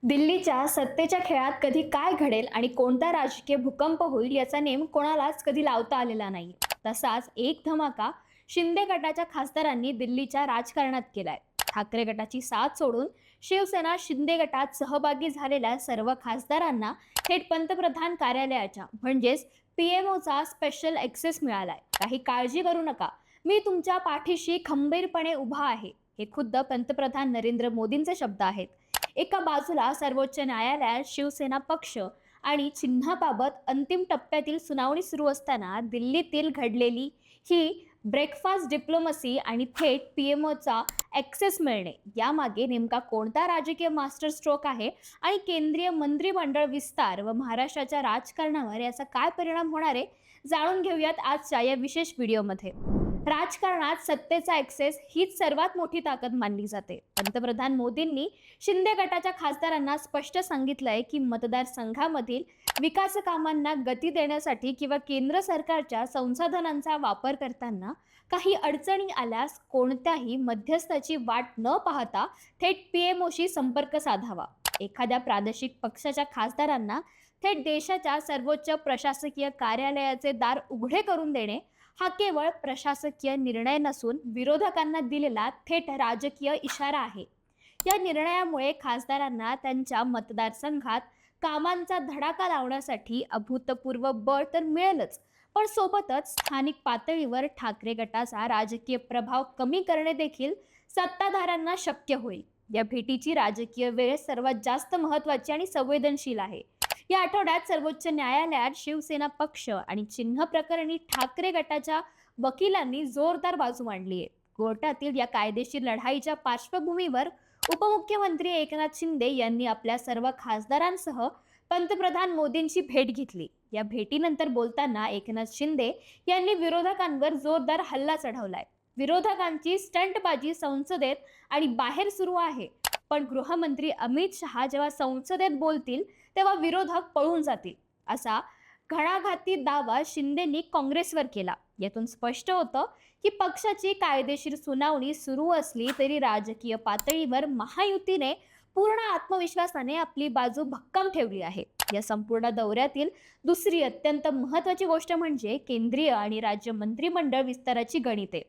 दिल्लीच्या सत्तेच्या खेळात कधी काय घडेल आणि कोणता राजकीय भूकंप होईल याचा नेम कोणालाच कधी लावता आलेला नाही. तसाच एक धमाका शिंदे गटाच्या खासदारांनी दिल्लीच्या राजकारणात केलाय. ठाकरे गटाची साथ सोडून शिवसेना शिंदे गटात सहभागी झालेल्या सर्व खासदारांना थेट पंतप्रधान कार्यालयाच्या म्हणजेच पीएमओचा स्पेशल ॲक्सेस मिळालाय. काही काळजी करू नका, मी तुमच्या पाठीशी खंबीरपणे उभा आहे, हे खुद्द पंतप्रधान नरेंद्र मोदींचे शब्द आहेत. एका बाजूला सर्वोच्च न्यायालयात शिवसेना पक्ष आणि चिन्हाबाबत अंतिम टप्प्यातील सुनावणी सुरू असताना दिल्लीतील घडलेली ही ब्रेकफास्ट डिप्लोमसी आणि थेट पीएमओचा ॲक्सेस मिळणे यामागे नेमका कोणता राजकीय मास्टर स्ट्रोक आहे आणि केंद्रीय मंत्रिमंडळ विस्तार व महाराष्ट्राच्या राजकारणावर याचा काय परिणाम होणार आहे, जाणून घेऊयात आजच्या या विशेष व्हिडिओमध्ये. राजकारणात सत्तेचा ॲक्सेस हीच सर्वात मोठी ताकद मानली जाते. पंतप्रधान मोदींनी शिंदे गटाच्या खासदारांना स्पष्ट सांगितलंय की मतदारसंघामधील विकास कामांना गती देण्यासाठी किंवा केंद्र सरकारच्या संसाधनांचा वापर करताना काही अडचणी आल्यास कोणत्याही मध्यस्थाची वाट न पाहता थेट पीएमओशी संपर्क साधावा. एखाद्या प्रादेशिक पक्षाच्या खासदारांना थेट देशाच्या सर्वोच्च प्रशासकीय कार्यालयाचे दार उघडे करून देणे हा केवळ प्रशासकीय निर्णय नसून विरोधकांना दिलेला थेट राजकीय इशारा आहे. या निर्णयामुळे खासदारांना त्यांच्या मतदारसंघात कामांचा धडाका लावण्यासाठी अभूतपूर्व बळ तर मिळेलच, पण सोबतच स्थानिक पातळीवर ठाकरे गटाचा राजकीय प्रभाव कमी करणे देखील सत्ताधाऱ्यांना शक्य होईल. या भेटीची राजकीय वेळ सर्वात जास्त महत्त्वाची आणि संवेदनशील आहे. या आठवड्यात सर्वोच्च न्यायालयात शिवसेना पक्ष आणि चिन्ह प्रकरणी ठाकरे गटाच्या वकिलांनी जोरदार बाजू मांडली आहे. कोर्टातील या कायदेशीर लढाईच्या पार्श्वभूमीवर उपमुख्यमंत्री एकनाथ शिंदे यांनी आपल्या सर्व खासदारांसह पंतप्रधान मोदींची भेट घेतली. या भेटीनंतर बोलताना एकनाथ शिंदे यांनी विरोधकांवर जोरदार हल्ला चढवलाय. विरोधकांची स्टंटबाजी संसदेत आणि बाहेर सुरू आहे, पण गृहमंत्री अमित शहा जेव्हा संसदेत बोलतील तेव्हा विरोधक पळून जातील, असा घणाघाती दावा शिंदेंनी काँग्रेसवर केला. यातून स्पष्ट होतं की पक्षाची कायदेशीर सुनावणी सुरू असली तरी राजकीय पातळीवर महायुतीने पूर्ण आत्मविश्वासाने आपली बाजू भक्कम ठेवली आहे. या संपूर्ण दौऱ्यातील दुसरी अत्यंत महत्त्वाची गोष्ट म्हणजे केंद्रीय आणि राज्य मंत्रिमंडळ विस्ताराची गणिते.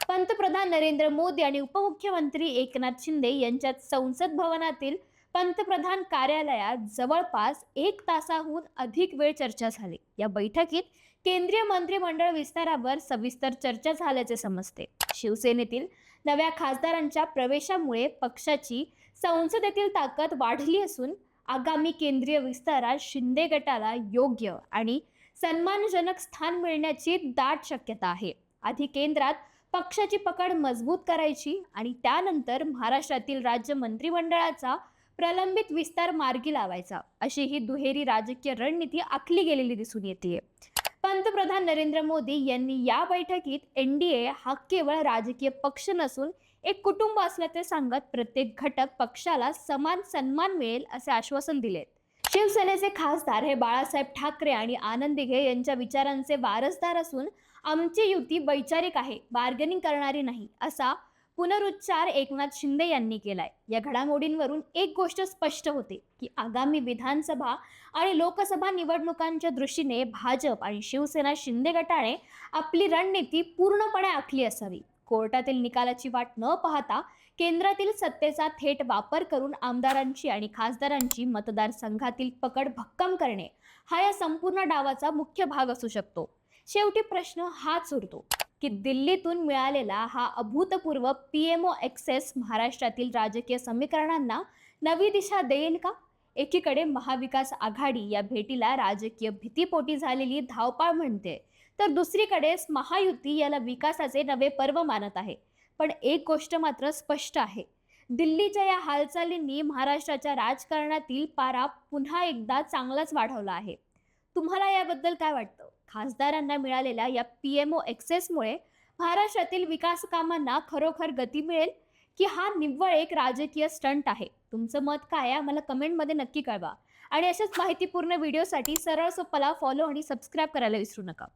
पंतप्रधान नरेंद्र मोदी आणि उपमुख्यमंत्री एकनाथ शिंदे यांच्यात संसद भवनातील पंतप्रधान कार्यालयात जवळपास 1 तासाहून अधिक वेळ चर्चा झाली. या बैठकीत केंद्रीय मंत्रिमंडळ विस्तारावर सविस्तर चर्चा झाल्याचे समजते. शिवसेनेतील नव्या खासदारांच्या प्रवेशामुळे पक्षाची संसदेतील ताकद वाढली असून आगामी केंद्रीय विस्तारात शिंदे गटाला योग्य आणि सन्मानजनक स्थान मिळण्याची दाट शक्यता आहे. आधी केंद्रात पक्षाची पकड मजबूत करायची आणि त्यानंतर महाराष्ट्रातील राज्य मंत्रिमंडळाचा प्रलंबित विस्तार मार्गी लावायचा, अशी ही दुहेरी राजकीय रणनीती आखली गेलेली दिसून येते. पंतप्रधान नरेंद्र मोदी यांनी या बैठकीत एनडीए हा केवळ राजकीय पक्ष नसून एक कुटुंब असल्याचे सांगत प्रत्येक घटक पक्षाला समान सन्मान मिळेल असे आश्वासन दिले. शिवसेनेचे खासदार हे बाळासाहेब ठाकरे आणि आनंद दिघे यांच्या विचारांचे वारसदार असून आमची युती वैचारिक आहे, बार्गेनिंग करणारी नाही, असा पुनरुच्चार एकनाथ शिंदे यांनी केलाय. या घडामोडींवरून एक गोष्ट स्पष्ट होते की आगामी विधानसभा आणि लोकसभा निवडणुकांच्या दृष्टीने भाजप आणि शिवसेना शिंदे गटाने आपली रणनीती पूर्णपणे आखली असावी. कोर्टातील निकालाची वाट न पाहता केंद्रातील सत्तेचा थेट वापर करून आमदारांची आणि खासदारांची मतदारसंघातील पकड भक्कम करणे हा या संपूर्ण डावाचा मुख्य भाग असू शकतो. शेवटी प्रश्न हाच उरतो की दिल्लीतून मिळालेला हा अभूतपूर्व पीएमओ ॲक्सेस महाराष्ट्रातील राजकीय समीकरणांना नवी दिशा देईल का? एकीकडे महाविकास आघाडी या भेटीला राजकीय भीतीपोटी झालेली धावपळ म्हणते, तर दुसरीकडे महायुती याला विकासाचे नवे पर्व मानत आहे. पण एक गोष्ट मात्र स्पष्ट आहे, दिल्लीच्या या हालचालींनी महाराष्ट्राच्या राजकारणातील पारा पुन्हा एकदा चांगलाच वाढवला आहे. तुम्हाला याबद्दल काय वाटतं? खासदारांना मिळालेल्या या पीएमओ ॲक्सेसमुळे महाराष्ट्रातील विकास कामांना खरोखर गती मिळेल की हा निव्वळ एक राजकीय स्टंट आहे? तुमचं मत काय आहे मला कमेंटमध्ये नक्की कळवा. आणि अशाच माहितीपूर्ण व्हिडिओसाठी सरळ सोप्पाला फॉलो आणि सबस्क्राईब करायला विसरू नका.